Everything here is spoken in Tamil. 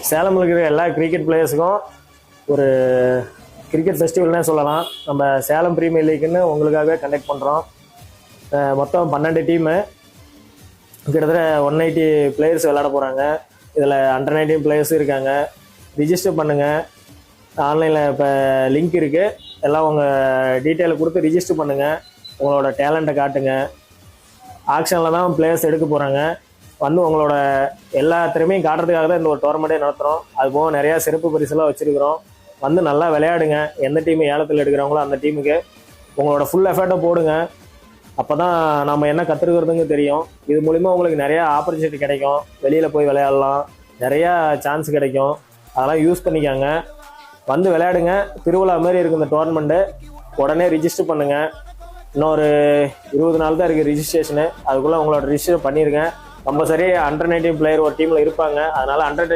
சேலமில் இருக்கிற எல்லா கிரிக்கெட் பிளேயர்ஸுக்கும் ஒரு கிரிக்கெட் ஃபெஸ்டிவல்னே சொல்லலாம். நம்ம சேலம் பிரீமியர் லீக்குன்னு உங்களுக்காகவே கண்டக்ட் பண்ணுறோம். மொத்தம் 12 டீமு, கிட்டத்தட்ட 180 பிளேயர்ஸ் விளையாட போகிறாங்க. இதில் அண்டர் 19 பிளேயர்ஸும் இருக்காங்க. ரிஜிஸ்டர் பண்ணுங்கள். ஆன்லைனில் இப்போ லிங்க் இருக்குது. எல்லாம் உங்கள் டீட்டெயிலை கொடுத்து ரிஜிஸ்டர் பண்ணுங்கள். உங்களோட டேலண்ட்டை காட்டுங்க. ஆக்ஷனில் தான் பிளேயர்ஸ் எடுக்க போகிறாங்க. வந்து உங்களோட எல்லா திறமையும் காட்டுறதுக்காக தான் இந்த ஒரு டோர்னமெண்ட்டே நடத்துகிறோம். அதுபோக நிறையா சிறப்பு பரிசெல்லாம் வச்சுருக்கிறோம். வந்து நல்லா விளையாடுங்க. எந்த டீம் ஏலத்தில் எடுக்கிறாங்களோ அந்த டீமுக்கு உங்களோட ஃபுல் எஃபர்ட்டை போடுங்க. அப்போ தான் நம்ம என்ன கற்றுக்கிறதுங்க தெரியும். இது மூலிமா உங்களுக்கு நிறையா ஆப்பர்ச்சுனிட்டி கிடைக்கும். வெளியில் போய் விளையாடலாம், நிறையா சான்ஸ் கிடைக்கும். அதெல்லாம் யூஸ் பண்ணிக்காங்க. வந்து விளையாடுங்க. திருவிழா மாதிரி இருக்குது இந்த டோர்னமெண்ட்டு. உடனே ரிஜிஸ்டர் பண்ணுங்கள். இன்னொரு 20 நாள் தான் இருக்குது ரிஜிஸ்ட்ரேஷனு. அதுக்குள்ளே உங்களோட ரிஜிஸ்டர் பண்ணிடுங்க. கம்பல்சரி அண்டர் 19 பிளேயர் ஒரு டீமில் இருப்பாங்க. அதனால் அண்டர்